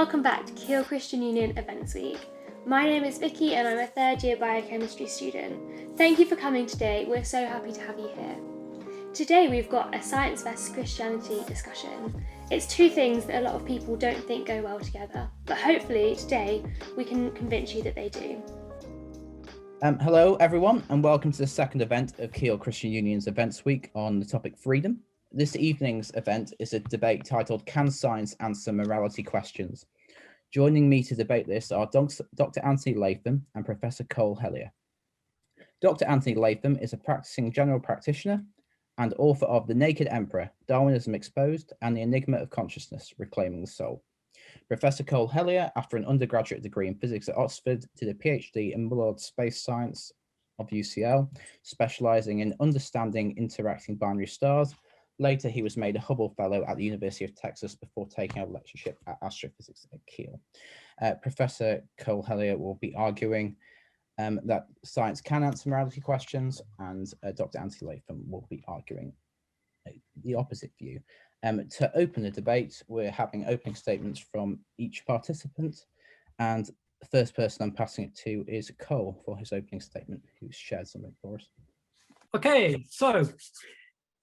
Welcome back to Keele Christian Union Events Week. My name is Vicky and I'm a third year biochemistry student. Thank you for coming today, we're so happy to have you here. Today we've got a science versus Christianity discussion. It's two things that a lot of people don't think go well together, but hopefully today we can convince you that they do. Hello everyone and welcome to the second event of Keele Christian Union's Events Week on the topic freedom. This evening's event is a debate titled Can Science Answer Morality Questions? Joining me to debate this are Dr. Anthony Latham and Professor Cole Hellier. Dr. Anthony Latham is a practicing general practitioner and author of The Naked Emperor, Darwinism Exposed and the Enigma of Consciousness, Reclaiming the Soul. Professor Cole Hellier, after an undergraduate degree in physics at Oxford, did a PhD in Mullard Space Science of UCL, specialising in understanding interacting binary stars. Later, he was made a Hubble Fellow at the University of Texas before taking a lectureship at astrophysics at Keele. Professor Cole Hellier will be arguing that science can answer morality questions, and Dr. Anthony Latham will be arguing the opposite view. To open the debate, we're having opening statements from each participant, and the first person I'm passing it to is Cole for his opening statement, who's shared something for us. Okay, so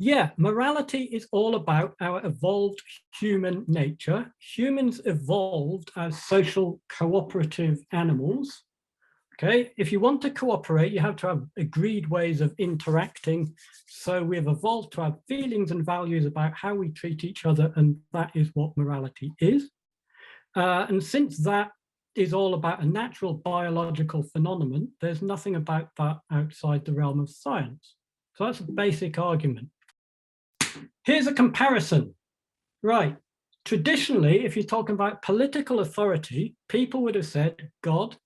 yeah, morality is all about our evolved human nature. Humans evolved as social cooperative animals. Okay, if you want to cooperate, you have to have agreed ways of interacting. So we've evolved to have feelings and values about how we treat each other, and that is what morality is. And since that is all about a natural biological phenomenon, there's nothing about that outside the realm of science. So that's a basic argument. Here's a comparison. Right, traditionally, if you're talking about political authority, people would have said God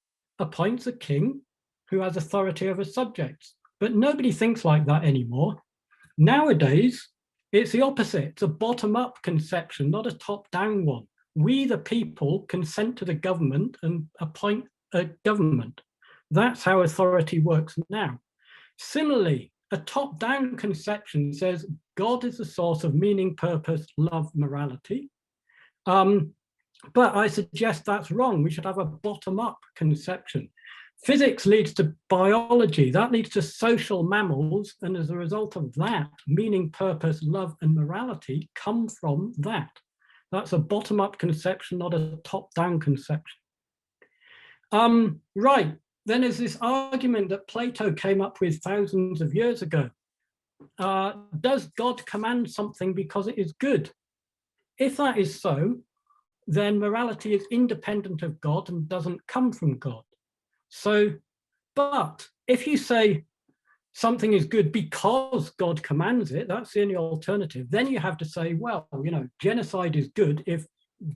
appoints a king who has authority over subjects, but nobody thinks like that anymore. Nowadays, it's the opposite. It's a bottom-up conception, not a top-down one. We, the people, consent to the government and appoint a government. That's how authority works now. Similarly, a top-down conception says God is the source of meaning, purpose, love, morality. But I suggest that's wrong. We should have a bottom-up conception. Physics leads to biology, that leads to social mammals, and as a result of that, meaning, purpose, love, and morality come from that. That's a bottom-up conception, not a top-down conception. Right, then there's this argument that Plato came up with thousands of years ago. Does God command something because it is good? If that is so, then morality is independent of God and doesn't come from God. So, but if you say something is good because God commands it, that's the only alternative, then you have to say, well, you know, genocide is good if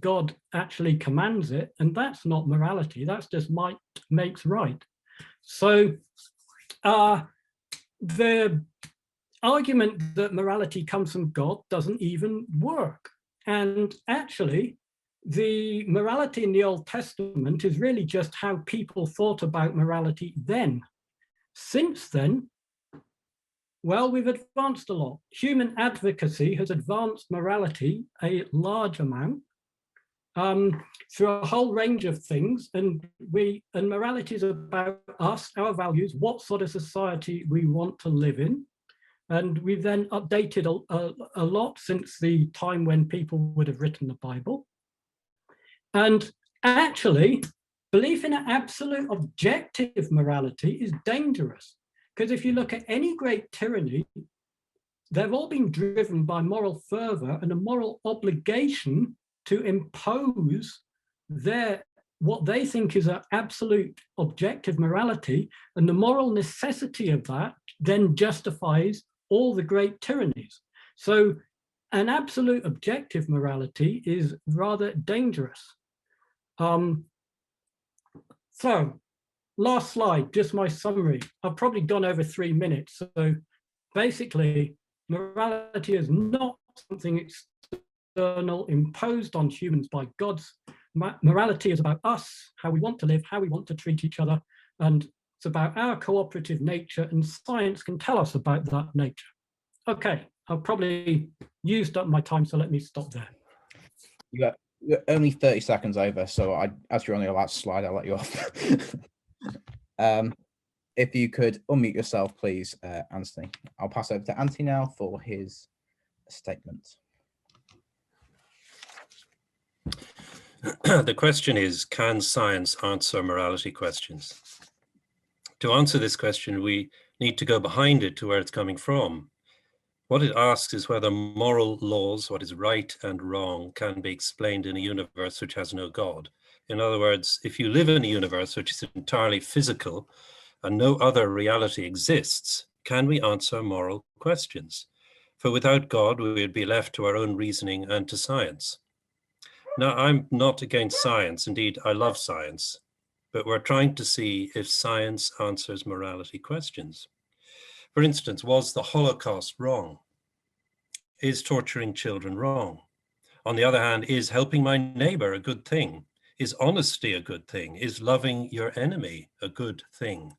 God actually commands it, and that's not morality, that's just might makes right. So the argument that morality comes from God doesn't even work. And actually, the morality in the Old Testament is really just how people thought about morality then. Since then, well, we've advanced a lot. Human advocacy has advanced morality a large amount through a whole range of things, and morality is about us, our values, what sort of society we want to live in. And we've then updated a lot since the time when people would have written the Bible. And actually, belief in an absolute objective morality is dangerous, because if you look at any great tyranny, they've all been driven by moral fervor and a moral obligation to impose what they think is an absolute objective morality, and the moral necessity of that then justifies all the great tyrannies. So an absolute objective morality is rather dangerous. So last slide, just my summary. I've probably gone over 3 minutes. So basically, morality is not something external imposed on humans by gods. Morality is about us, how we want to live, how we want to treat each other, and it's about our cooperative nature, and science can tell us about that nature. Okay, I've probably used up my time, so let me stop there. You're only 30 seconds over, so as you're on the last slide, I'll let you off. If you could unmute yourself, please, Anthony. I'll pass over to Anthony now for his statement. The question is, can science answer morality questions? To answer this question, we need to go behind it to where it's coming from. What it asks is whether moral laws, what is right and wrong, can be explained in a universe which has no God. In other words, if you live in a universe which is entirely physical and no other reality exists, can we answer moral questions? For without God, we would be left to our own reasoning and to science. Now, I'm not against science. Indeed, I love science, but we're trying to see if science answers morality questions. For instance, was the Holocaust wrong? Is torturing children wrong? On the other hand, is helping my neighbor a good thing? Is honesty a good thing? Is loving your enemy a good thing?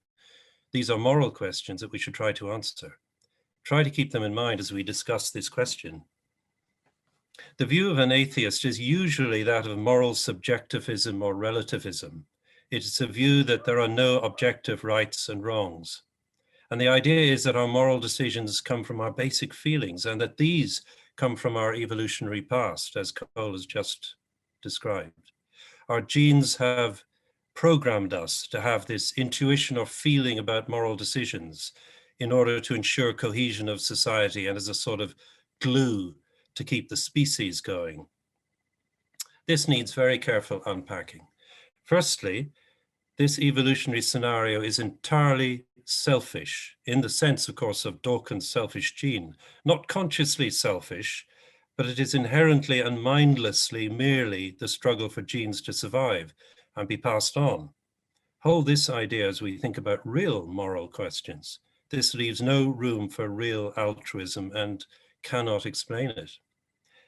These are moral questions that we should try to answer. Try to keep them in mind as we discuss this question. The view of an atheist is usually that of moral subjectivism or relativism. It is a view that there are no objective rights and wrongs. And the idea is that our moral decisions come from our basic feelings and that these come from our evolutionary past, as Cole has just described. Our genes have programmed us to have this intuition or feeling about moral decisions in order to ensure cohesion of society and as a sort of glue to keep the species going. This needs very careful unpacking. Firstly, this evolutionary scenario is entirely selfish in the sense, of course, of Dawkins' selfish gene, not consciously selfish, but it is inherently and mindlessly merely the struggle for genes to survive and be passed on. Hold this idea as we think about real moral questions. This leaves no room for real altruism and cannot explain it.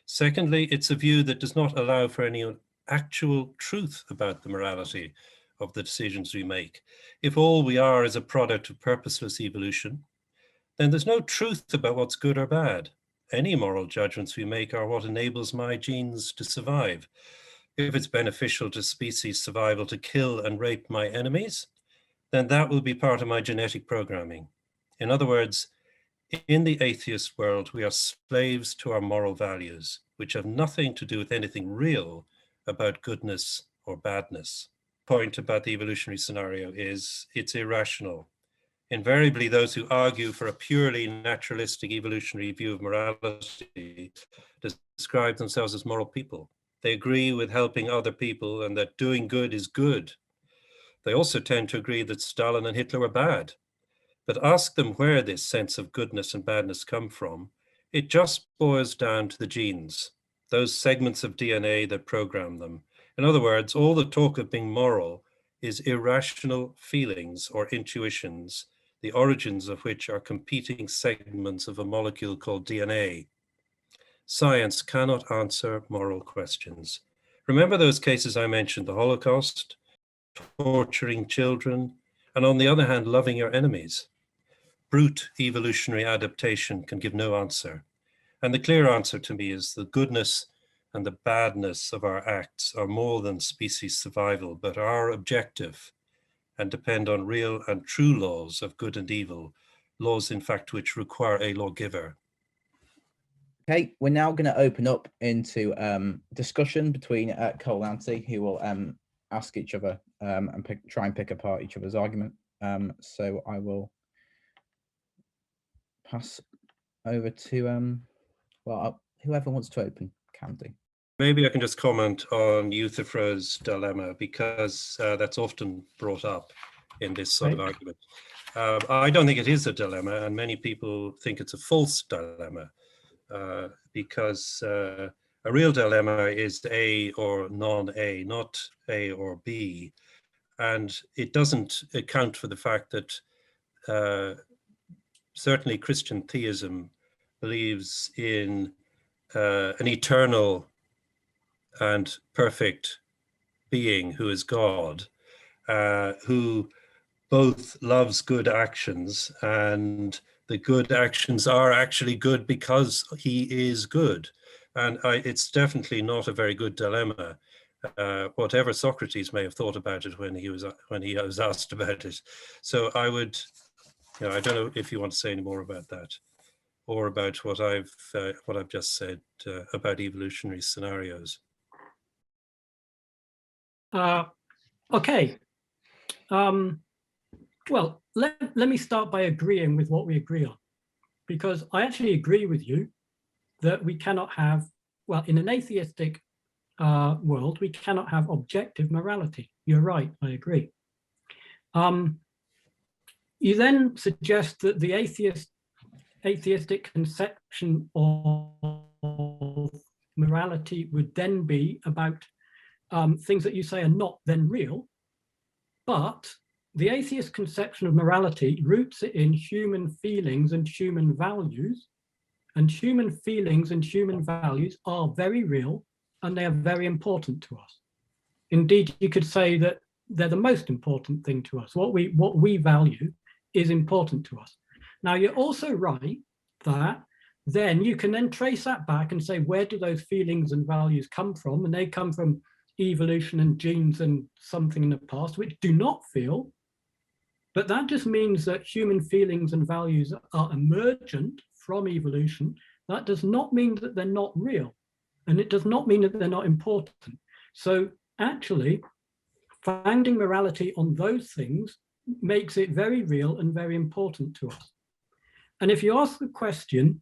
Secondly, it's a view that does not allow for any actual truth about the morality of the decisions we make. If all we are is a product of purposeless evolution, then there's no truth about what's good or bad. Any moral judgments we make are what enables my genes to survive. If it's beneficial to species survival to kill and rape my enemies, then that will be part of my genetic programming. In other words, in the atheist world, we are slaves to our moral values, which have nothing to do with anything real about goodness or badness. Point about the evolutionary scenario is it's irrational. Invariably, those who argue for a purely naturalistic evolutionary view of morality describe themselves as moral people. They agree with helping other people and that doing good is good. They also tend to agree that Stalin and Hitler were bad. But ask them where this sense of goodness and badness come from, it just boils down to the genes, those segments of DNA that program them. In other words, all the talk of being moral is irrational feelings or intuitions, the origins of which are competing segments of a molecule called DNA. Science cannot answer moral questions. Remember those cases I mentioned, the Holocaust, torturing children, and on the other hand, loving your enemies. Brute evolutionary adaptation can give no answer. And the clear answer to me is the goodness and the badness of our acts are more than species survival, but are objective and depend on real and true laws of good and evil, laws in fact which require a lawgiver. Okay, we're now going to open up into discussion between Cole and Anthony, who will ask each other and try and pick apart each other's argument. So I will pass over to whoever wants to open can do. Maybe I can just comment on Euthyphro's dilemma, because that's often brought up in this sort of argument. I don't think it is a dilemma, and many people think it's a false dilemma, because a real dilemma is A or non-A, not A or B. And it doesn't account for the fact that certainly Christian theism believes in an eternal and perfect being who is God, who both loves good actions, and the good actions are actually good because he is good. And it's definitely not a very good dilemma, whatever Socrates may have thought about it when he was asked about it. So I would, I don't know if you want to say any more about that, or about what I've just said about evolutionary scenarios. Okay. Well, let me start by agreeing with what we agree on, because I actually agree with you that we cannot have, well, in an atheistic world, we cannot have objective morality. You're right, I agree. You then suggest that the atheistic conception of morality would then be about things that you say are not then real, but the atheist conception of morality roots it in human feelings and human values, and human feelings and human values are very real and they are very important to us. Indeed, you could say that they're the most important thing to us. What we value is important to us. Now, you're also right that then you can then trace that back and say, where do those feelings and values come from? And they come from evolution and genes and something in the past, which do not feel. But that just means that human feelings and values are emergent from evolution. That does not mean that they're not real. And it does not mean that they're not important. So actually, founding morality on those things makes it very real and very important to us. And if you ask the question,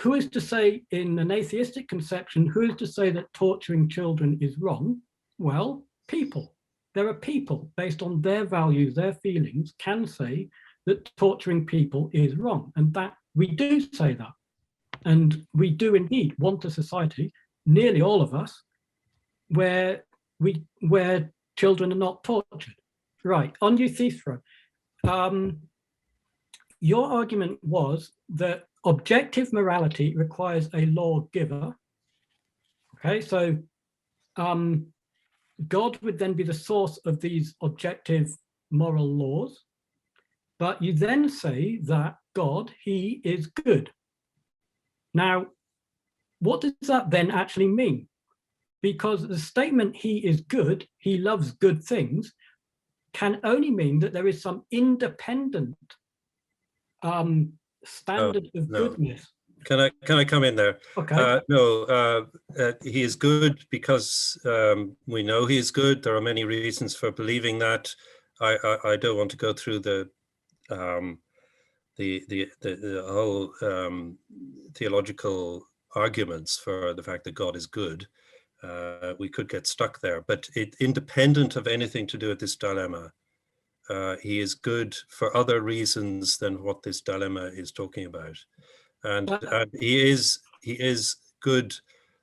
who is to say in an atheistic conception, who is to say that torturing children is wrong? Well, people. There are people based on their values, their feelings, can say that torturing people is wrong. And that we do say that. And we do indeed want a society, nearly all of us, where children are not tortured. Right, on Euthyphro, your argument was that objective morality requires a lawgiver. Okay, so God would then be the source of these objective moral laws, but you then say that God, he is good. Now, what does that then actually mean? Because the statement, he is good, he loves good things, can only mean that there is some independent standard of goodness. Can I come in there? Okay. He is good because we know he is good. There are many reasons for believing that. I don't want to go through the whole theological arguments for the fact that God is good. We could get stuck there, but independent of anything to do with this dilemma, he is good for other reasons than what this dilemma is talking about. And he is good,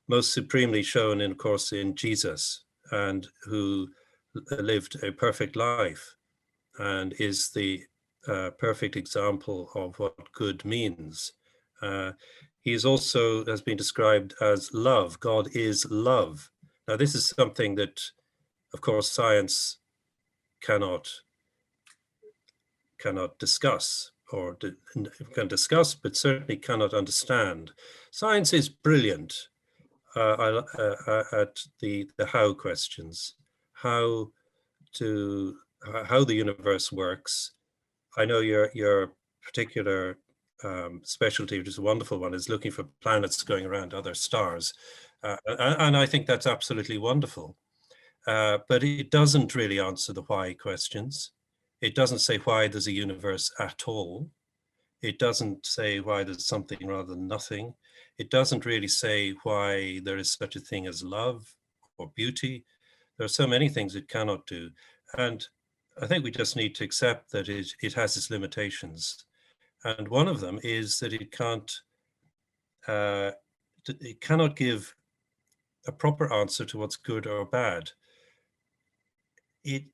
most supremely shown, of course, in Jesus, and who lived a perfect life and is the perfect example of what good means. He is also has been described as love. God is love. Now, this is something that, of course, science cannot discuss, or can discuss, but certainly cannot understand. Science is brilliant at the how questions, how the universe works. I know your particular specialty, which is a wonderful one, is looking for planets going around other stars, and I think that's absolutely wonderful. But it doesn't really answer the why questions. It doesn't say why there's a universe at all. It doesn't say why there's something rather than nothing. It doesn't really say why there is such a thing as love or beauty. There are so many things it cannot do. And I think we just need to accept that it has its limitations. And one of them is that it cannot give a proper answer to what's good or bad. You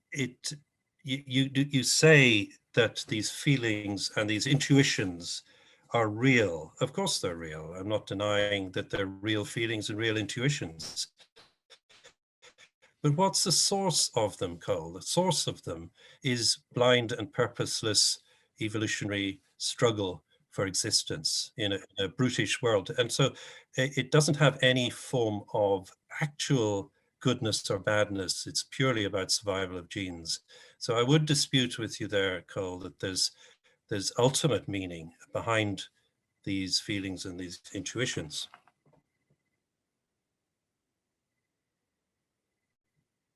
say that these feelings and these intuitions are real. Of course they're real. I'm not denying that they're real feelings and real intuitions. But what's the source of them, Cole? The source of them is blind and purposeless evolutionary struggle for existence in a brutish world. And so it doesn't have any form of actual goodness or badness. It's purely about survival of genes. So I would dispute with you there, Cole, that there's ultimate meaning behind these feelings and these intuitions.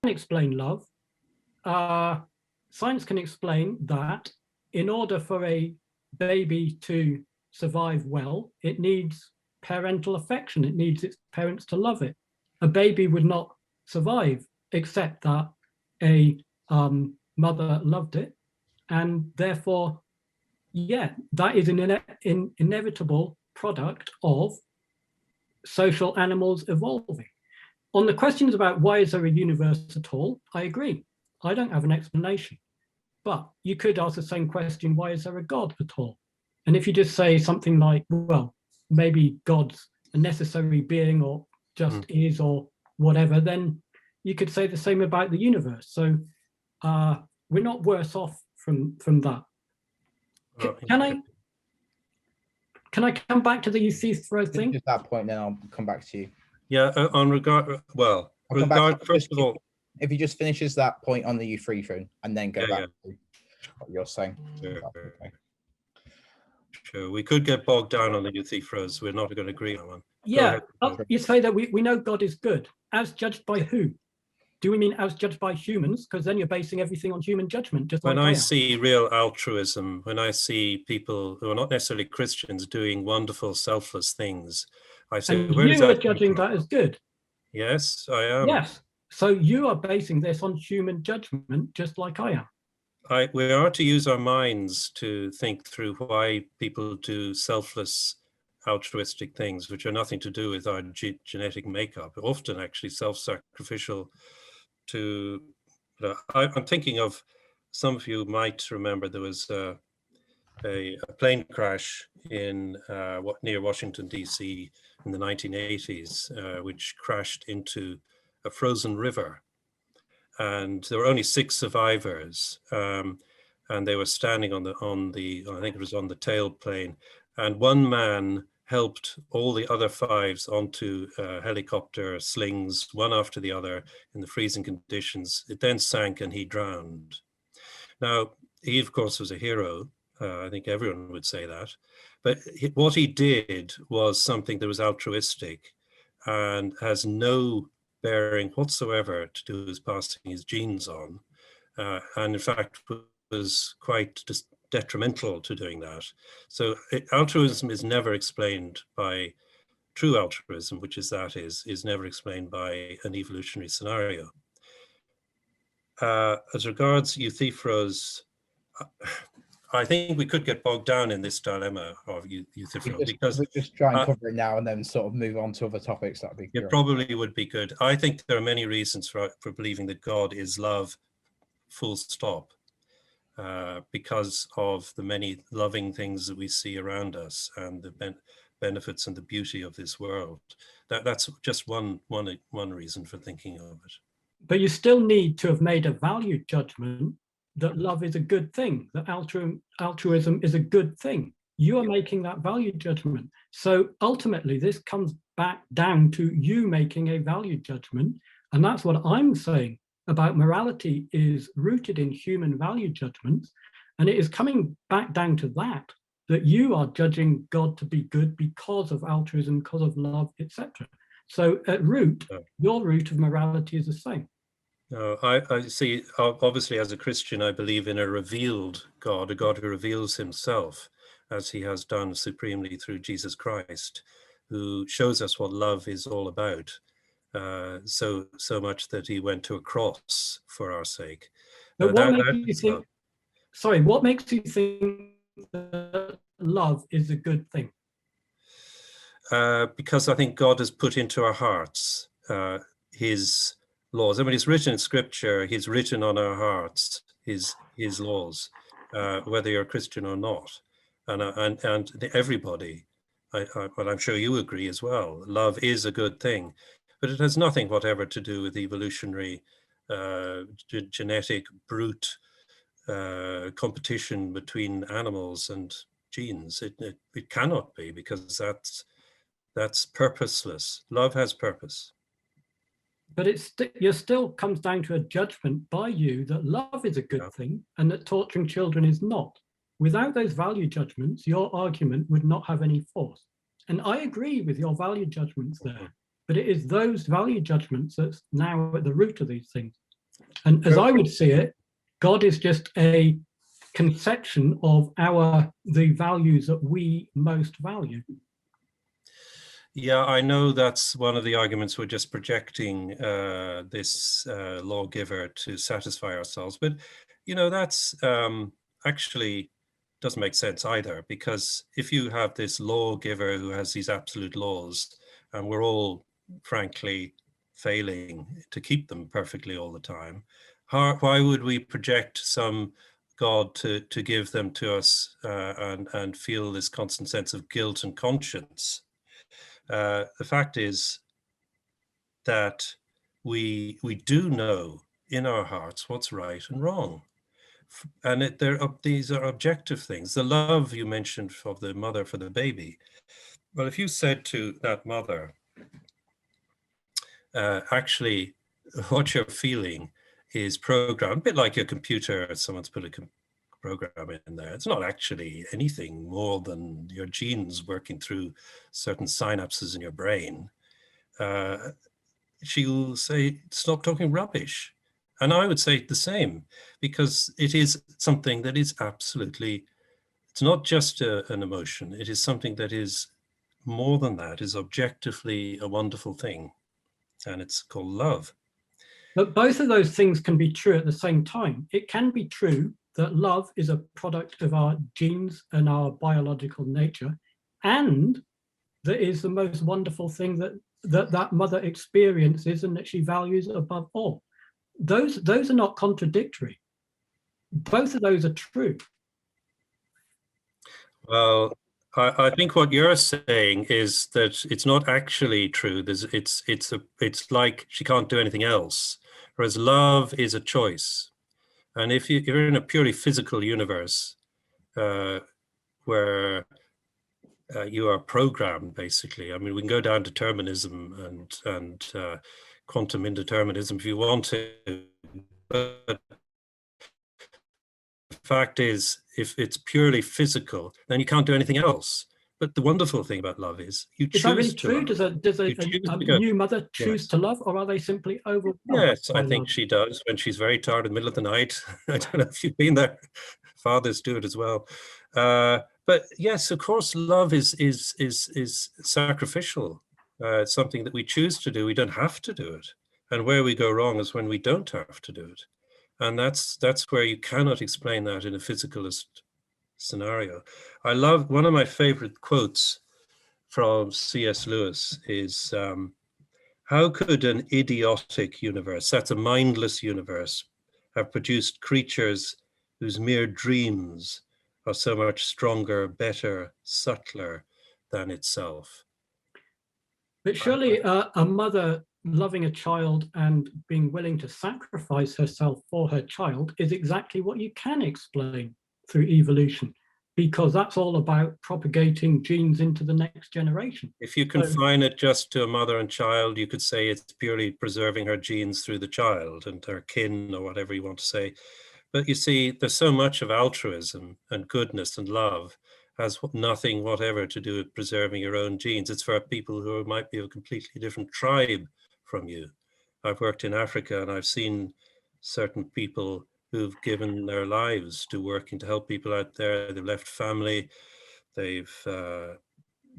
Can explain love. Science can explain that in order for a baby to survive well, it needs parental affection. It needs its parents to love it. A baby would not survive except that a mother loved it, and therefore, yeah, that is an inevitable product of social animals evolving. On the questions about why is there a universe at all, I agree. I don't have an explanation. But you could ask the same question, why is there a God at all? And if you just say something like, well, maybe God's a necessary being or just is or whatever, then you could say the same about the universe. So we're not worse off from that. Can I come back to the Euthyphro thing? At that point, then I'll come back to you. Yeah, on regard, well, first of all, if he just finishes that point on the Euthyphro and then go back to what you're saying. Sure. Okay. Sure, we could get bogged down on the Euthyphros. We're not going to agree on one. Yeah, you say that we know God is good. As judged by who? Do we mean as judged by humans? Because then you're basing everything on human judgment. Just when like I see real altruism, when I see people who are not necessarily Christians doing wonderful, selfless things, I say, and where you does that are judging that as good. Yes, I am. Yes. So you are basing this on human judgment, just like I am. We are to use our minds to think through why people do selfless, altruistic things, which are nothing to do with our genetic makeup, often actually self-sacrificial to, I'm thinking of, some of you might remember there was a plane crash in near Washington, D.C. in the 1980s, which crashed into a frozen river. And there were only 6 survivors, and they were standing on the I think it was on the tailplane, and one man helped all the other 5s onto helicopter slings, one after the other, in the freezing conditions. It then sank and he drowned. Now, he of course was a hero. I think everyone would say that. But what he did was something that was altruistic and has no bearing whatsoever to do with passing his genes on, and in fact was quite detrimental to doing that. So altruism is never explained by true altruism, which is never explained by an evolutionary scenario. As regards Euthyphro's, I think we could get bogged down in this dilemma of Euthyphro, because we just try and cover it now and then sort of move on to other topics. That'd be great. It probably would be good. I think there are many reasons for believing that God is love, full stop, because of the many loving things that we see around us and the benefits and the beauty of this world. That's just one reason for thinking of it. But you still need to have made a value judgment that love is a good thing, that altruism is a good thing. You are making that value judgment. So ultimately, this comes back down to you making a value judgment. And that's what I'm saying about morality is rooted in human value judgments. And it is coming back down to that you are judging God to be good because of altruism, because of love, etc. So at root, your root of morality is the same. No, I see, obviously as a Christian, I believe in a revealed God, a God who reveals himself as he has done supremely through Jesus Christ, who shows us what love is all about, so much that he went to a cross for our sake. But what makes you think, sorry, what makes you think that love is a good thing? Because I think God has put into our hearts his laws. I mean, it's written in Scripture. He's written on our hearts his laws, whether you're a Christian or not, and everybody. But I'm sure you agree as well. Love is a good thing, but it has nothing whatever to do with evolutionary, genetic, brute competition between animals and genes. It cannot be, because that's purposeless. Love has purpose. But it still comes down to a judgment by you that love is a good thing and that torturing children is not. Without those value judgments, your argument would not have any force. And I agree with your value judgments there, but it is those value judgments that's now at the root of these things. And as I would see it, God is just a conception of the values that we most value. Yeah, I know that's one of the arguments. We're just projecting this lawgiver to satisfy ourselves. But, you know, that's actually doesn't make sense either, because if you have this lawgiver who has these absolute laws, and we're all, frankly, failing to keep them perfectly all the time, why would we project some God to give them to us and feel this constant sense of guilt and conscience? The fact is that we do know in our hearts what's right and wrong. And these are objective things. The love you mentioned of the mother for the baby. Well, if you said to that mother, actually, what you're feeling is programmed, a bit like your computer, someone's put a program in there. It's not actually anything more than your genes working through certain synapses in your brain. She will say, stop talking rubbish. And I would say the same, because it is something that is absolutely, it's not just an emotion. It is something that is more than that, is objectively a wonderful thing. And it's called love. But both of those things can be true at the same time. It can be true that love is a product of our genes and our biological nature, and that is the most wonderful thing that mother experiences and that she values above all. Those are not contradictory. Both of those are true. Well, I think what you're saying is that it's not actually true. It's like she can't do anything else, whereas love is a choice. And if you're in a purely physical universe where you are programmed, basically. I mean, we can go down determinism and quantum indeterminism if you want to, but the fact is, if it's purely physical, then you can't do anything else. But the wonderful thing about love is you choose that really to true? love. Does a new mother choose to love, or are they simply overwhelmed? Yes, I think love? she does when she's very tired in the middle of the night. I don't know if you've been there. Fathers do it as well. But yes, of course, love is sacrificial. It's something that we choose to do. We don't have to do it. And where we go wrong is when we don't have to do it. And that's where you cannot explain that in a physicalist scenario. I love, one of my favorite quotes from C.S. Lewis is, how could an idiotic universe, that's a mindless universe, have produced creatures whose mere dreams are so much stronger, better, subtler than itself? But surely a mother loving a child and being willing to sacrifice herself for her child is exactly what you can explain through evolution, because that's all about propagating genes into the next generation. If you confine it just to a mother and child, you could say it's purely preserving her genes through the child and her kin, or whatever you want to say. But you see, there's so much of altruism and goodness and love has nothing whatever to do with preserving your own genes. It's for people who might be of a completely different tribe from you. I've worked in Africa and I've seen certain people who've given their lives to working to help people out there. They've left family, they've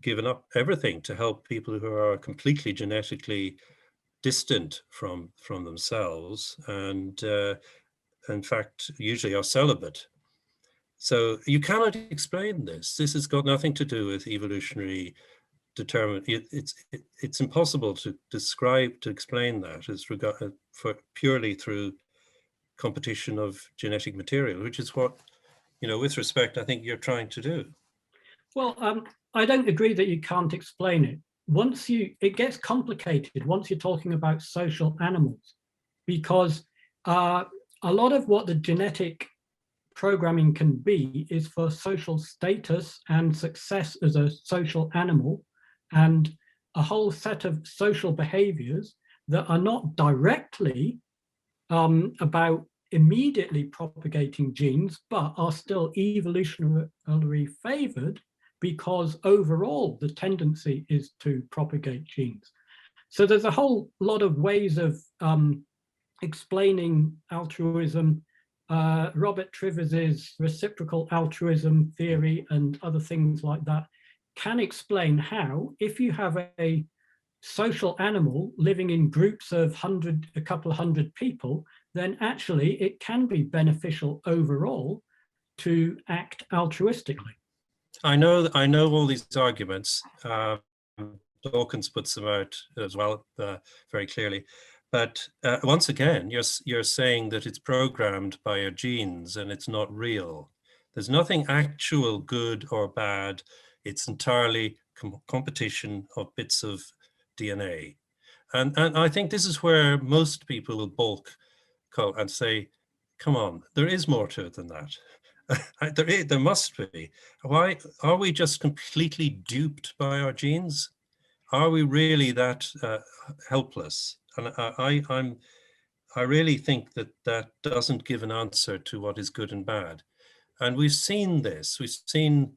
given up everything to help people who are completely genetically distant from themselves, and in fact, usually are celibate. So you cannot explain this. This has got nothing to do with evolutionary determined. It's impossible to explain that as regard for purely through competition of genetic material, which is what, you know, with respect, I think you're trying to do. Well, I don't agree that you can't explain it. It gets complicated once you're talking about social animals, because a lot of what the genetic programming can be is for social status and success as a social animal, and a whole set of social behaviors that are not directly about immediately propagating genes, but are still evolutionarily favored because overall the tendency is to propagate genes. So there's a whole lot of ways of explaining altruism. Robert Trivers's reciprocal altruism theory and other things like that can explain how, if you have a social animal living in groups of a couple hundred people, then actually it can be beneficial overall to act altruistically. I know all these arguments. Dawkins puts them out as well very clearly. But once again, you're saying that it's programmed by your genes and it's not real. There's nothing actual good or bad. It's entirely competition of bits of DNA. And I think this is where most people will balk and say, come on, there is more to it than that. There must be. Why are we just completely duped by our genes? Are we really that helpless? And I really think that doesn't give an answer to what is good and bad. And we've seen this. We've seen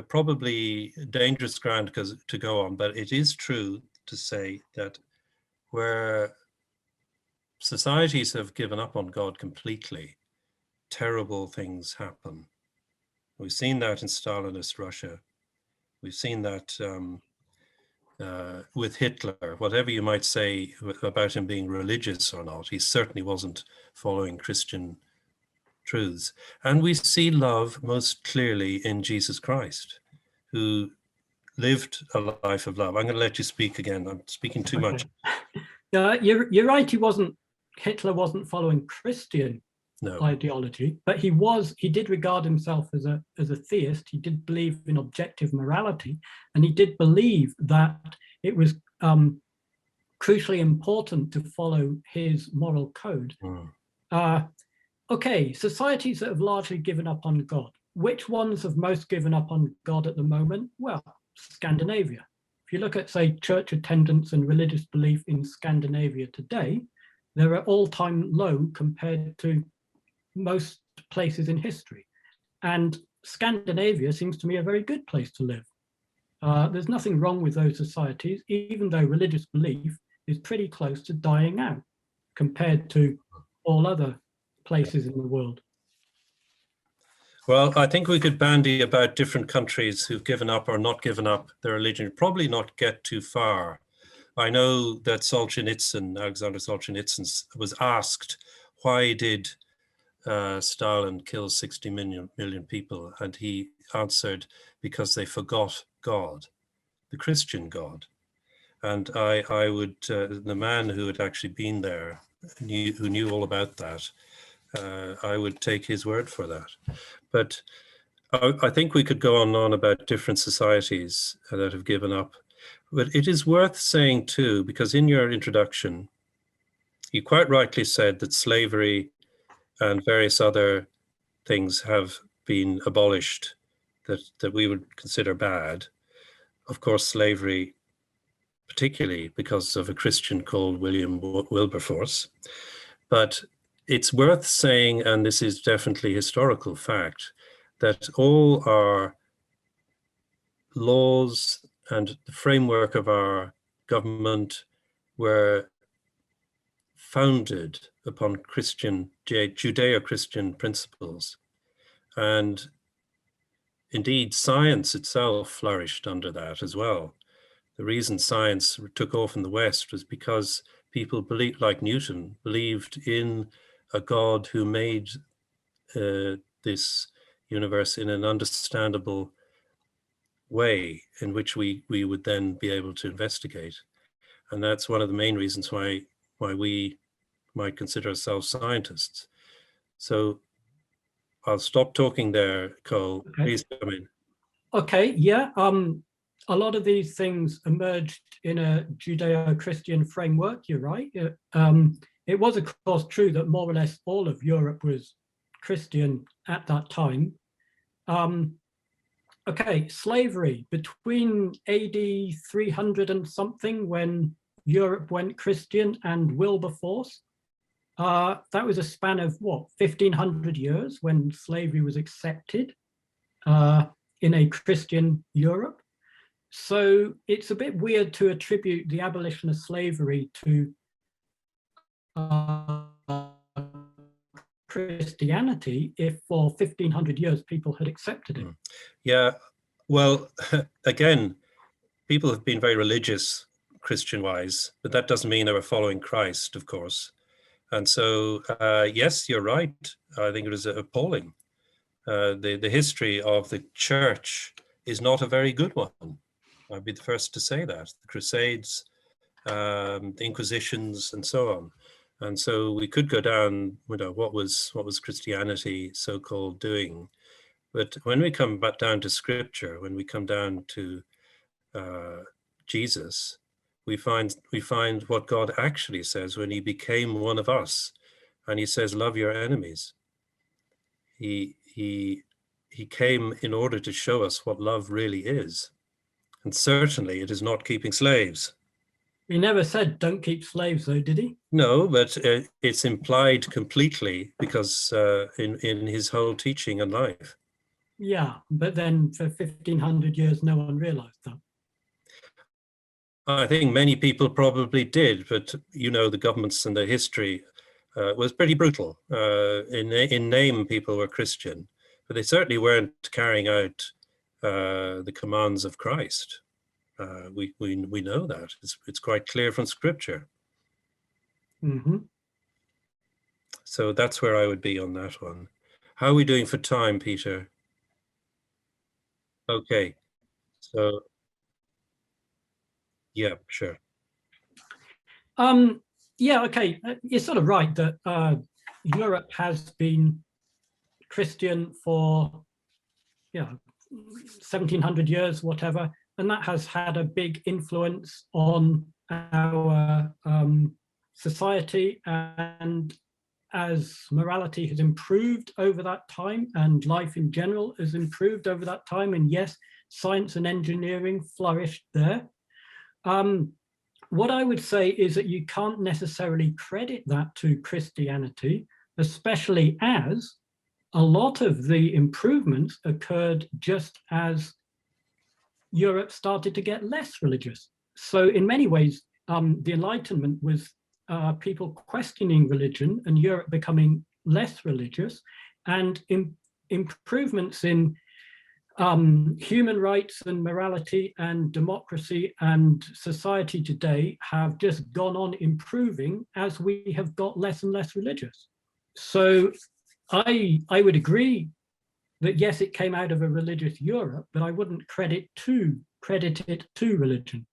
probably dangerous ground to go on, but it is true to say that where societies have given up on God completely, terrible things happen. We've seen that in Stalinist Russia. We've seen that with Hitler. Whatever you might say about him being religious or not, he certainly wasn't following Christian truths. And we see love most clearly in Jesus Christ, who lived a life of love. I'm going to let you speak again. I'm speaking too much. You're right. Hitler wasn't following Christian No. ideology, but he did regard himself as a theist. He did believe in objective morality, and he did believe that it was crucially important to follow his moral code. Okay, societies that have largely given up on God. Which ones have most given up on God at the moment? Well, Scandinavia. If you look at, say, church attendance and religious belief in Scandinavia today, they're at all-time low compared to most places in history. And Scandinavia seems to me a very good place to live. There's nothing wrong with those societies, even though religious belief is pretty close to dying out compared to all other places in the world. Well, I think we could bandy about different countries who've given up or not given up their religion, probably not get too far. I know that Alexander Solzhenitsyn was asked, why did Stalin kill 60 million people? And he answered, because they forgot God, the Christian God. And I would, the man who had actually been there, who knew all about that, I would take his word for that. But I think we could go on about different societies that have given up. But it is worth saying too, because in your introduction, you quite rightly said that slavery and various other things have been abolished that we would consider bad. Of course, slavery, particularly because of a Christian called William Wilberforce. But it's worth saying, and this is definitely historical fact, that all our laws and the framework of our government were founded upon Judeo-Christian principles. And indeed, science itself flourished under that as well. The reason science took off in the West was because people like Newton, believed in a God who made this universe in an understandable way in which we would then be able to investigate. And that's one of the main reasons why we might consider ourselves scientists. So I'll stop talking there, Cole. Okay. Please come in. Okay, yeah. A lot of these things emerged in a Judeo-Christian framework, you're right. It was, of course, true that more or less all of Europe was Christian at that time. Okay, slavery between AD 300 and something, when Europe went Christian, and Wilberforce. That was a span of what, 1500 years when slavery was accepted in a Christian Europe. So it's a bit weird to attribute the abolition of slavery to Christianity if for 1500 years people had accepted it. Yeah, well, again, people have been very religious Christian-wise, but that doesn't mean they were following Christ, of course. And so, yes, you're right. I think it was appalling. The history of the church is not a very good one. I'd be the first to say that. The Crusades, the Inquisitions, and so on. And so we could go down, what was Christianity so-called doing? But when we come back down to Scripture, when we come down to Jesus, we find what God actually says when he became one of us, and he says, "Love your enemies." He came in order to show us what love really is, and certainly it is not keeping slaves. He never said don't keep slaves, though, did he? No, but it's implied completely, because in his whole teaching and life. Yeah, but then for 1500 years, no one realized that. I think many people probably did, but the governments and the history was pretty brutal. In name, people were Christian, but they certainly weren't carrying out the commands of Christ. We know that. It's quite clear from Scripture. Mm-hmm. So that's where I would be on that one. How are we doing for time, Peter? Okay, so yeah, sure. Yeah, okay. You're sort of right that Europe has been Christian for 1700 years, whatever, and that has had a big influence on our society. And as morality has improved over that time, and life in general has improved over that time, and yes, science and engineering flourished there. What I would say is that you can't necessarily credit that to Christianity, especially as a lot of the improvements occurred just as Europe started to get less religious. So in many ways, the Enlightenment was people questioning religion and Europe becoming less religious, and improvements in human rights and morality and democracy and society today have just gone on improving as we have got less and less religious. So I would agree that yes, it came out of a religious Europe, but I wouldn't credit it to religion.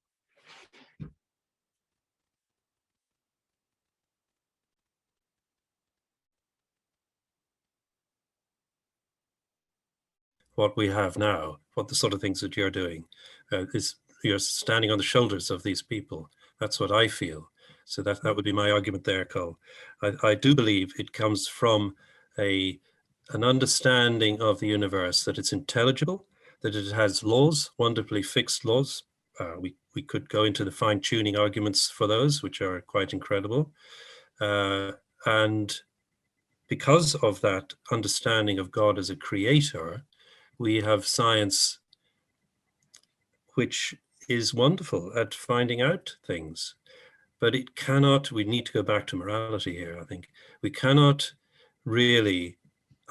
What we have now, what the sort of things that you're doing, is you're standing on the shoulders of these people. That's what I feel. So that would be my argument there, Cole. I do believe it comes from an understanding of the universe, that it's intelligible, that it has laws, wonderfully fixed laws. We could go into the fine-tuning arguments for those, which are quite incredible. And because of that understanding of God as a creator, we have science which is wonderful at finding out things, but it cannot, we need to go back to morality here, I think. We cannot really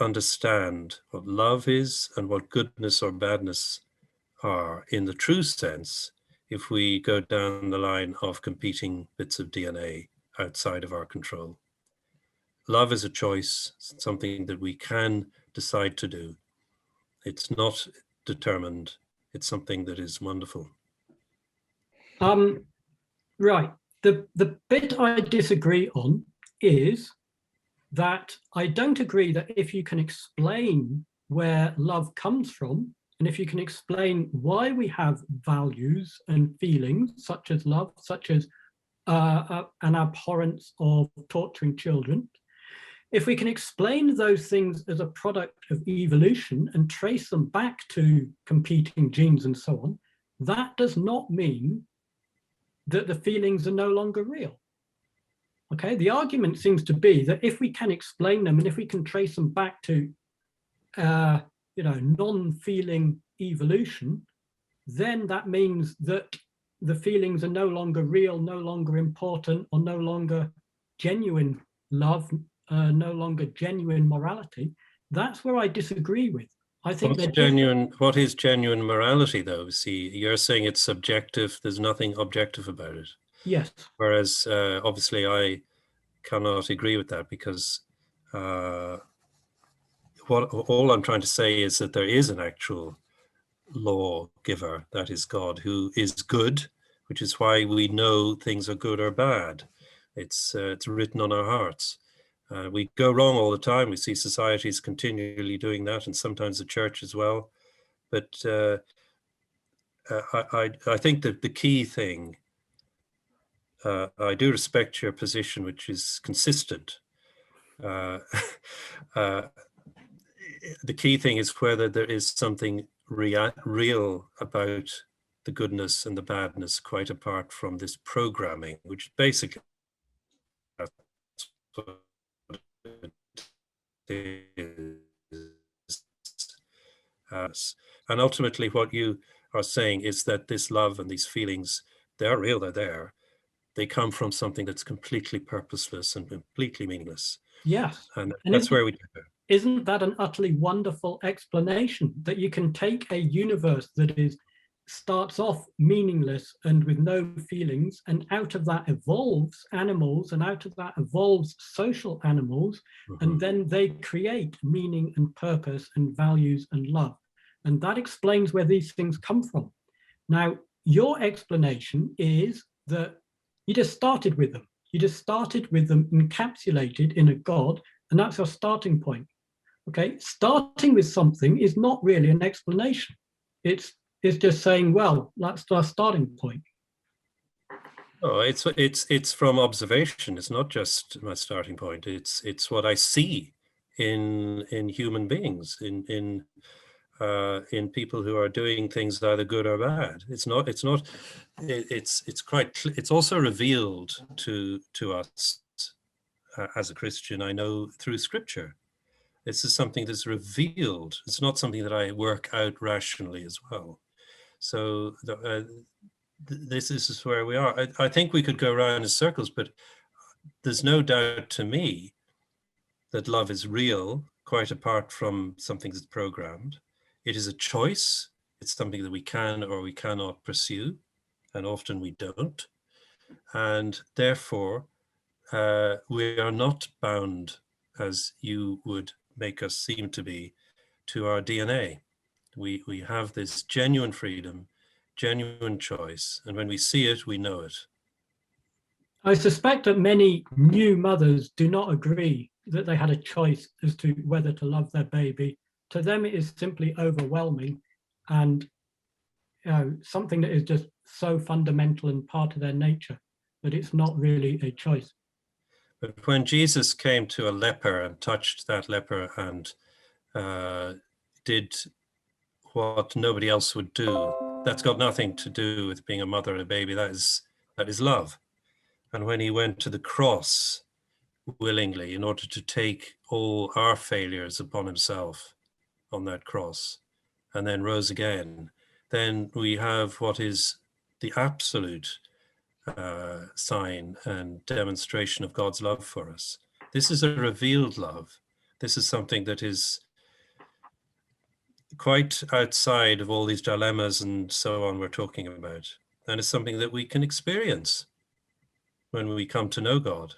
understand what love is and what goodness or badness are in the true sense if we go down the line of competing bits of DNA outside of our control. Love is a choice, something that we can decide to do. It's not determined. It's something that is wonderful. Right. The bit I disagree on is that I don't agree that if you can explain where love comes from, and if you can explain why we have values and feelings such as love, such as an abhorrence of torturing children, if we can explain those things as a product of evolution and trace them back to competing genes and so on, that does not mean that the feelings are no longer real. Okay, the argument seems to be that if we can explain them and if we can trace them back to, non-feeling evolution, then that means that the feelings are no longer real, no longer important, or no longer genuine love, no longer genuine morality. That's where I disagree with. I think what is genuine morality, though? See, you're saying it's subjective. There's nothing objective about it. Yes. Whereas, obviously, I cannot agree with that, because all I'm trying to say is that there is an actual lawgiver, that is God, who is good, which is why we know things are good or bad. It's written on our hearts. We go wrong all the time. We see societies continually doing that, and sometimes the church as well. But I think that the key thing, I do respect your position, which is consistent. The key thing is whether there is something real about the goodness and the badness, quite apart from this programming, which basically is. And ultimately what you are saying is that this love and these feelings, they're real, they're there. They come from something that's completely purposeless and completely meaningless. Yes. And that's where we differ. Isn't that an utterly wonderful explanation, that you can take a universe that starts off meaningless and with no feelings, and out of that evolves animals, and out of that evolves social animals, and then they create meaning and purpose and values and love. And that explains where these things come from. Now, your explanation is that you just started with them. You just started with them encapsulated in a God, and that's your starting point. Okay, starting with something is not really an explanation. It's just saying, well, that's our starting point. Oh, it's from observation. It's not just my starting point. It's what I see in human beings, in people who are doing things either good or bad. It's also revealed to us as a Christian, I know, through Scripture. This is something that's revealed. It's not something that I work out rationally as well. So this is where we are. I think we could go around in circles, but there's no doubt to me that love is real, quite apart from something that's programmed. It is a choice. It's something that we can or we cannot pursue, and often we don't. And therefore, we are not bound, as you would make us seem to be, to our DNA. We have this genuine freedom, genuine choice, and when we see it, we know it. I suspect that many new mothers do not agree that they had a choice as to whether to love their baby. To them, it is simply overwhelming, and something that is just so fundamental and part of their nature that it's not really a choice. But when Jesus came to a leper and touched that leper and did what nobody else would do, that's got nothing to do with being a mother and a baby. That is love. And when he went to the cross willingly in order to take all our failures upon himself on that cross, and then rose again, then we have what is the absolute sign and demonstration of God's love for us. This is a revealed love. This is something that is quite outside of all these dilemmas and so on we're talking about. And it's something that we can experience when we come to know God.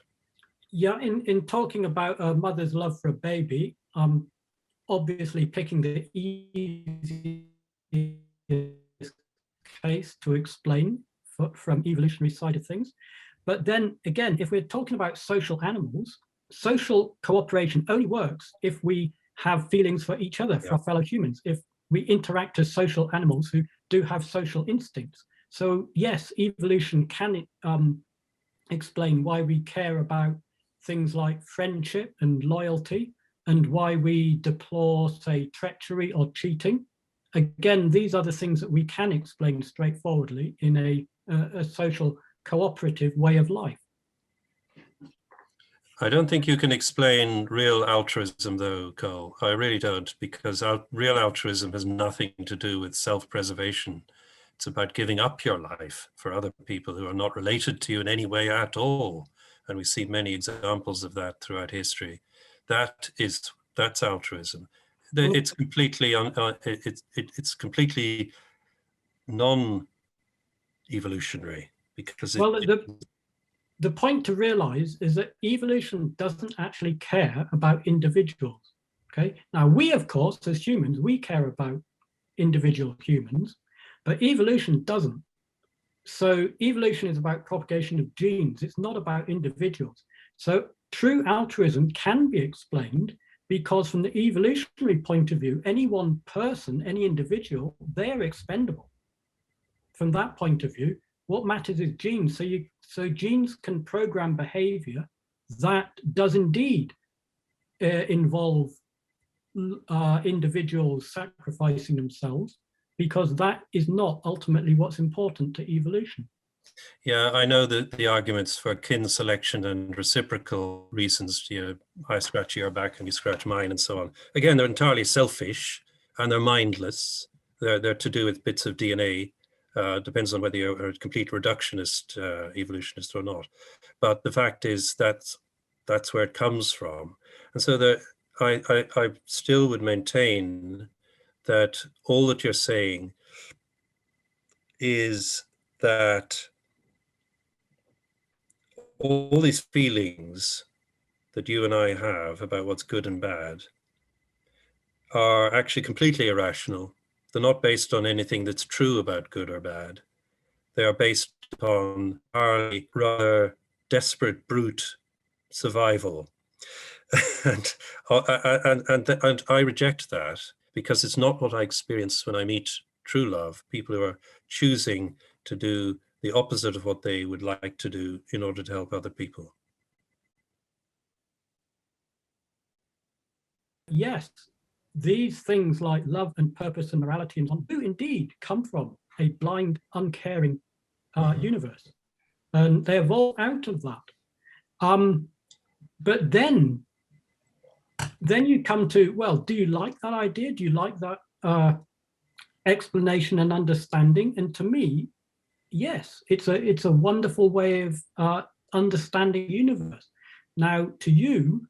Yeah, in talking about a mother's love for a baby, obviously picking the easiest case to explain from evolutionary side of things. But then again, if we're talking about social animals, social cooperation only works if we have feelings for each other, for our fellow humans, if we interact as social animals who do have social instincts. So yes, evolution can explain why we care about things like friendship and loyalty, and why we deplore, say, treachery or cheating. Again, these are the things that we can explain straightforwardly in a social cooperative way of life. I don't think you can explain real altruism, though, Cole. I really don't, because real altruism has nothing to do with self-preservation. It's about giving up your life for other people who are not related to you in any way at all. And we see many examples of that throughout history. That's altruism. It's completely it's completely non-evolutionary, because the point to realize is that evolution doesn't actually care about individuals. Okay. Now, we, of course, as humans, we care about individual humans, but evolution doesn't. So evolution is about propagation of genes. It's not about individuals. So true altruism can be explained because from the evolutionary point of view, any one person, any individual, they're expendable. From that point of view, what matters is genes. So genes can program behavior that does indeed involve individuals sacrificing themselves, because that is not ultimately what's important to evolution. Yeah, I know that the arguments for kin selection and reciprocal reasons, I scratch your back and you scratch mine and so on. Again, they're entirely selfish and they're mindless. They're to do with bits of DNA. Depends on whether you're a complete reductionist evolutionist or not. But the fact is that's where it comes from. And so I still would maintain that all that you're saying is that all these feelings that you and I have about what's good and bad are actually completely irrational. They're not based on anything that's true about good or bad. They are based upon our rather desperate, brute survival. and I reject that, because it's not what I experience when I meet true love, people who are choosing to do the opposite of what they would like to do in order to help other people. Yes, these things like love and purpose and morality and so on do indeed come from a blind, uncaring universe, and they evolve out of that. But then you come to, well, do you like that idea? Do you like that explanation and understanding? And to me, yes, it's a wonderful way of understanding the universe. Now, to you,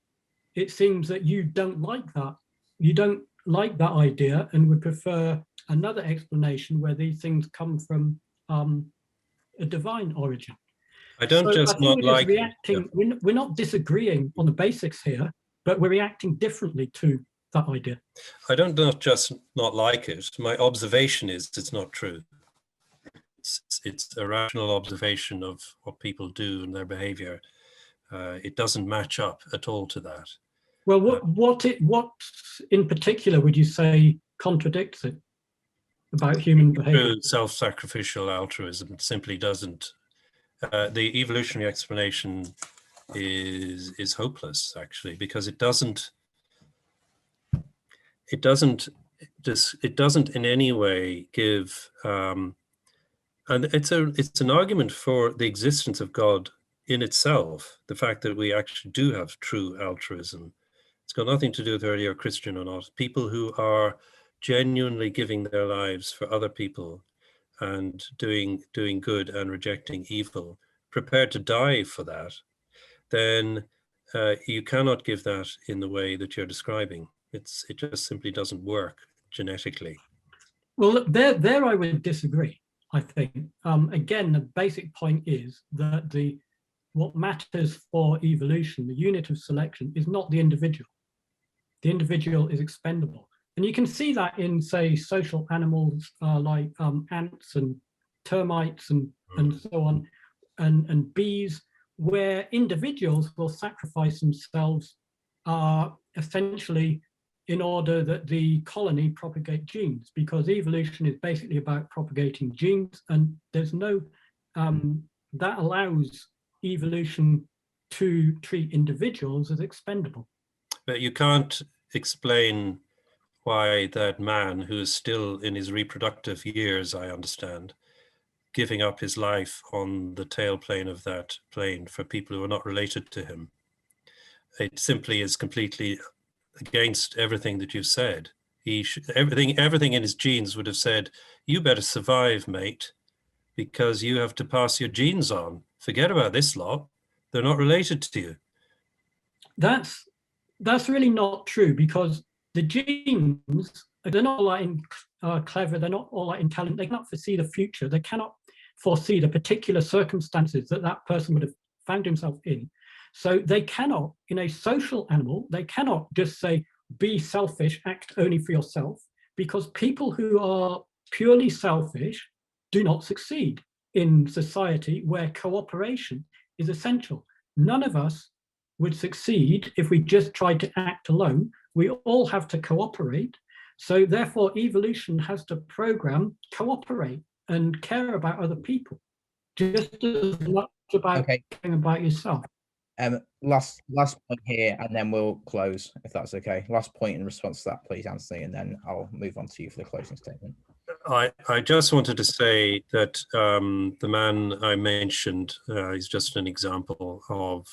it seems that you don't like that. You don't like that idea and would prefer another explanation where these things come from a divine origin. I don't just not like reacting. Yeah. We're not disagreeing on the basics here, but we're reacting differently to that idea. I don't not just not like it. My observation is it's not true. It's a rational observation of what people do and their behavior. It doesn't match up at all to that. Well, what in particular would you say contradicts it about human behavior? Self-sacrificial altruism simply doesn't. The evolutionary explanation is hopeless, actually, because it doesn't in any way give, and it's an argument for the existence of God in itself. The fact that we actually do have true altruism. It's got nothing to do with whether you're Christian or not. People who are genuinely giving their lives for other people and doing good and rejecting evil, prepared to die for that, then you cannot give that in the way that you're describing. It just simply doesn't work genetically. Well, there I would disagree, I think. Again, the basic point is that what matters for evolution, the unit of selection, is not the individual. The individual is expendable. And you can see that in, say, social animals like ants and termites and so on, and bees, where individuals will sacrifice themselves essentially in order that the colony propagate genes, because evolution is basically about propagating genes, and there's no, that allows evolution to treat individuals as expendable. But you can't explain why that man, who is still in his reproductive years, I understand, giving up his life on the tailplane of that plane for people who are not related to him. It simply is completely against everything that you've said. Everything in his genes would have said, you better survive, mate, because you have to pass your genes on. Forget about this lot. They're not related to you. That's really not true, because the genes, they're not all clever, they're not all intelligent, they cannot foresee the future, they cannot foresee the particular circumstances that that person would have found himself in. So they cannot, in a social animal, they cannot just say, be selfish, act only for yourself, because people who are purely selfish do not succeed in society where cooperation is essential. None of us would succeed if we just tried to act alone. We all have to cooperate. So therefore, evolution has to program cooperate and care about other people, just as much about caring about yourself. Last point here, and then we'll close, if that's okay. Last point in response to that, please, Anthony, and then I'll move on to you for the closing statement. I just wanted to say that the man I mentioned is just an example of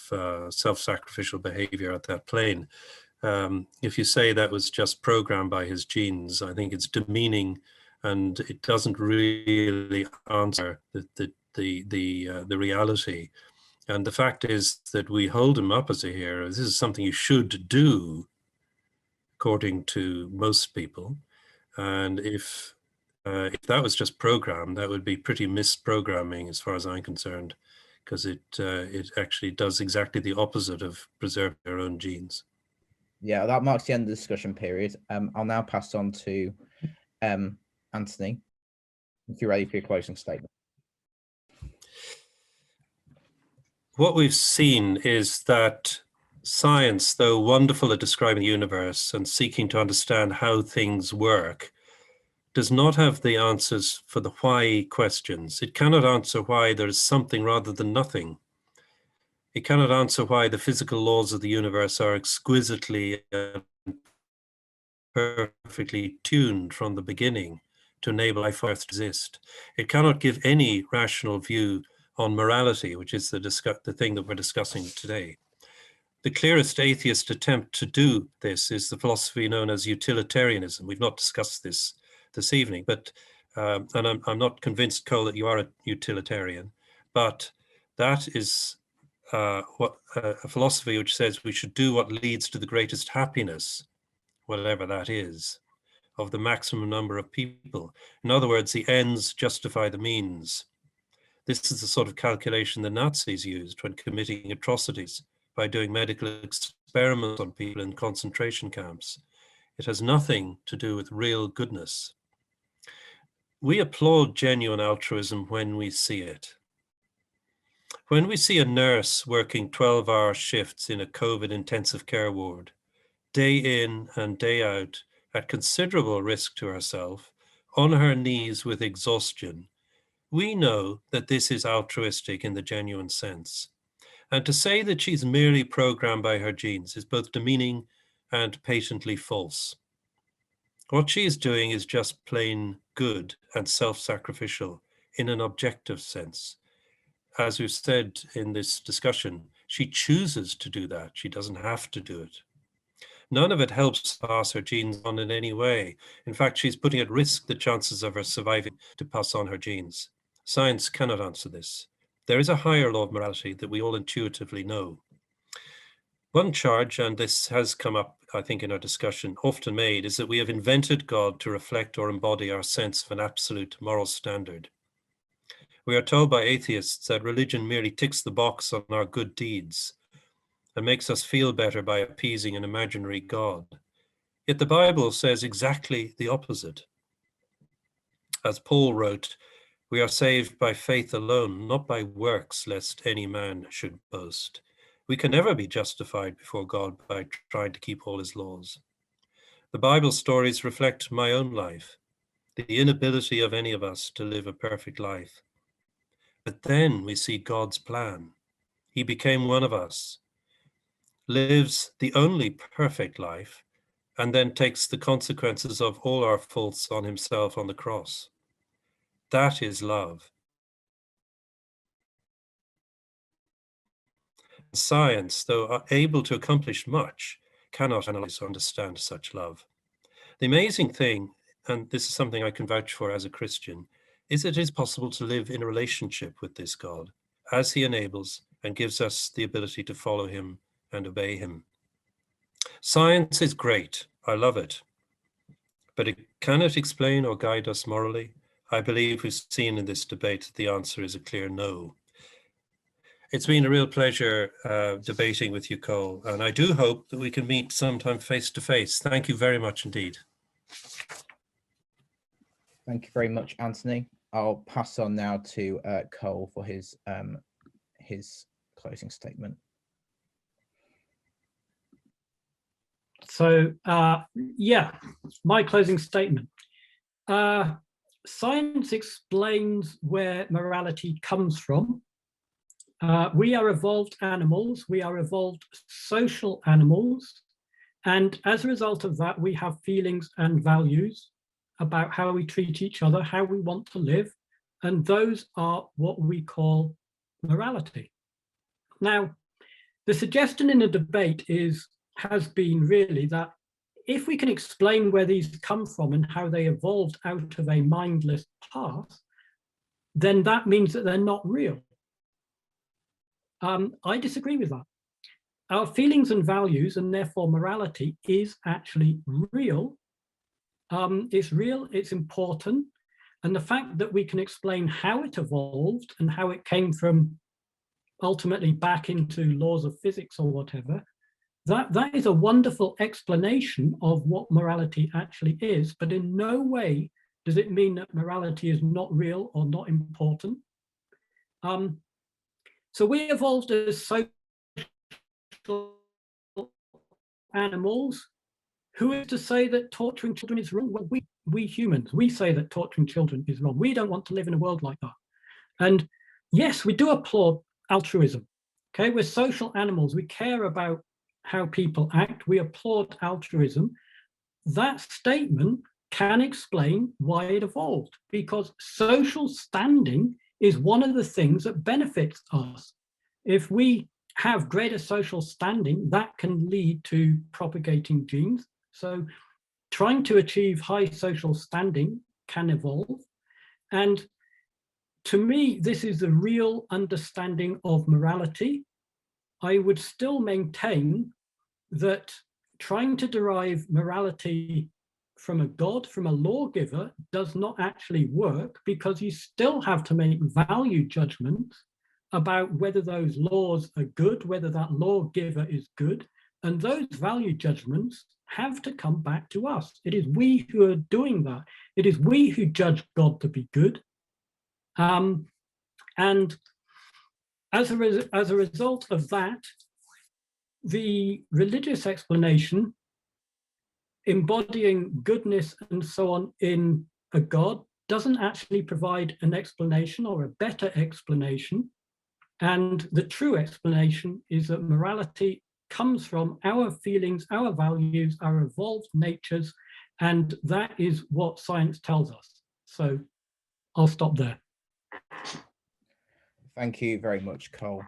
self-sacrificial behavior at that plane. If you say that was just programmed by his genes, I think it's demeaning, and it doesn't really answer the reality. And the fact is that we hold him up as a hero. This is something you should do, according to most people. And if that was just programmed, that would be pretty misprogramming as far as I'm concerned, because it actually does exactly the opposite of preserving their own genes. Yeah, that marks the end of the discussion period. I'll now pass on to Anthony, if you're ready for your closing statement. What we've seen is that science, though wonderful at describing the universe and seeking to understand how things work, does not have the answers for the why questions. It cannot answer why there is something rather than nothing. It cannot answer why the physical laws of the universe are exquisitely and perfectly tuned from the beginning to enable life on Earth to exist. It cannot give any rational view on morality, which is the thing that we're discussing today. The clearest atheist attempt to do this is the philosophy known as utilitarianism. We've not discussed this evening, but and I'm not convinced, Cole, that you are a utilitarian, but that is a philosophy which says we should do what leads to the greatest happiness, whatever that is, of the maximum number of people. In other words, the ends justify the means. This is the sort of calculation the Nazis used when committing atrocities by doing medical experiments on people in concentration camps. It has nothing to do with real goodness. We applaud genuine altruism when we see it. When we see a nurse working 12-hour shifts in a COVID intensive care ward, day in and day out, at considerable risk to herself, on her knees with exhaustion, we know that this is altruistic in the genuine sense. And to say that she's merely programmed by her genes is both demeaning and patently false. What she is doing is just plain good and self-sacrificial in an objective sense. As we've said in this discussion, she chooses to do that. She doesn't have to do it. None of it helps pass her genes on in any way. In fact, she's putting at risk the chances of her surviving to pass on her genes. Science cannot answer this. There is a higher law of morality that we all intuitively know. One charge, and this has come up, I think, in our discussion, often made, is that we have invented God to reflect or embody our sense of an absolute moral standard. We are told by atheists that religion merely ticks the box on our good deeds and makes us feel better by appeasing an imaginary God. Yet the Bible says exactly the opposite. As Paul wrote, we are saved by faith alone, not by works, lest any man should boast. We can never be justified before God by trying to keep all his laws. The Bible stories reflect my own life, the inability of any of us to live a perfect life. But then we see God's plan. he became one of us, lives the only perfect life, and then takes the consequences of all our faults on himself on the cross. That is love. Science, though able to accomplish much, cannot analyze or understand such love. The amazing thing, and this is something I can vouch for as a Christian, is it is possible to live in a relationship with this God as he enables and gives us the ability to follow him and obey him. Science is great. I love it. But it cannot explain or guide us morally. I believe we've seen in this debate that the answer is a clear no. It's been a real pleasure debating with you, Cole, and I do hope that we can meet sometime face to face. Thank you very much indeed. Thank you very much, Anthony. I'll pass on now to Cole for his closing statement. So, yeah, my closing statement. Science explains where morality comes from. We are evolved animals. We are evolved social animals. And as a result of that, we have feelings and values about how we treat each other, how we want to live. And those are what we call morality. Now, the suggestion in the debate has been really that if we can explain where these come from and how they evolved out of a mindless past, then that means that they're not real. I disagree with that. Our feelings and values, and therefore morality, is actually real. It's real, it's important. And the fact that we can explain how it evolved and how it came from ultimately back into laws of physics or whatever, that is a wonderful explanation of what morality actually is, but in no way does it mean that morality is not real or not important. So we evolved as social animals. Who is to say that torturing children is wrong? Well, we humans, we say that torturing children is wrong. We don't want to live in a world like that. And yes, we do applaud altruism. Okay, we're social animals. We care about how people act. We applaud altruism. That statement can explain why it evolved, because social standing is one of the things that benefits us. If we have greater social standing, that can lead to propagating genes. So trying to achieve high social standing can evolve. And to me, this is the real understanding of morality. I would still maintain that trying to derive morality from a God, from a lawgiver, does not actually work, because you still have to make value judgments about whether those laws are good, whether that lawgiver is good. And those value judgments have to come back to us. It is we who are doing that. It is we who judge God to be good. And as a result of that, the religious explanation embodying goodness and so on in a God doesn't actually provide an explanation or a better explanation. And the true explanation is that morality comes from our feelings, our values, our evolved natures, and that is what science tells us. So I'll stop there. Thank you very much, Cole.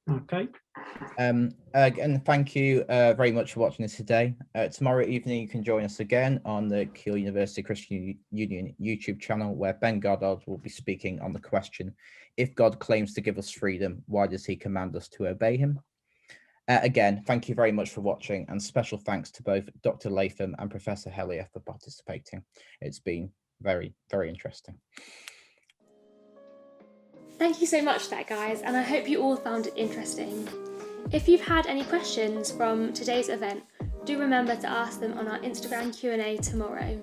Okay. Again, thank you very much for watching this today. Tomorrow evening, you can join us again on the Keele University Christian Union YouTube channel, where Ben Goddard will be speaking on the question, if God claims to give us freedom, why does he command us to obey him? Again, thank you very much for watching, and special thanks to both Dr. Latham and Professor Hellier for participating. It's been very, very interesting. Thank you so much for that, guys, and I hope you all found it interesting. If you've had any questions from today's event, do remember to ask them on our Instagram Q&A tomorrow.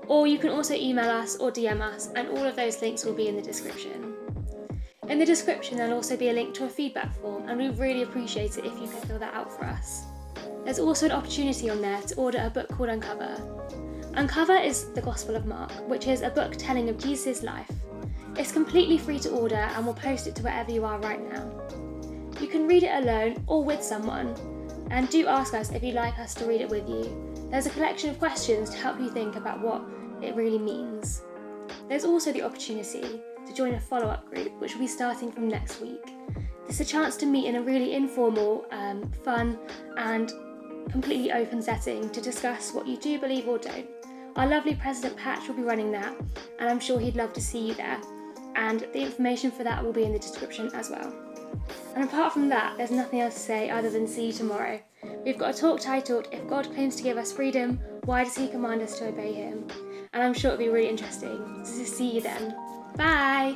Or you can also email us or DM us, and all of those links will be in the description. In the description, there'll also be a link to a feedback form, and we'd really appreciate it if you could fill that out for us. There's also an opportunity on there to order a book called Uncover. Uncover is the Gospel of Mark, which is a book telling of Jesus' life. It's completely free to order, and we'll post it to wherever you are right now. You can read it alone or with someone, and do ask us if you'd like us to read it with you. There's a collection of questions to help you think about what it really means. There's also the opportunity to join a follow-up group, which will be starting from next week. It's a chance to meet in a really informal, fun and completely open setting to discuss what you do believe or don't. Our lovely President Patch will be running that, and I'm sure he'd love to see you there. And the information for that will be in the description as well. And apart from that, there's nothing else to say other than see you tomorrow. We've got a talk titled, If God Claims to Give Us Freedom, Why Does He Command Us to Obey Him? And I'm sure it'll be really interesting. So see you then. Bye!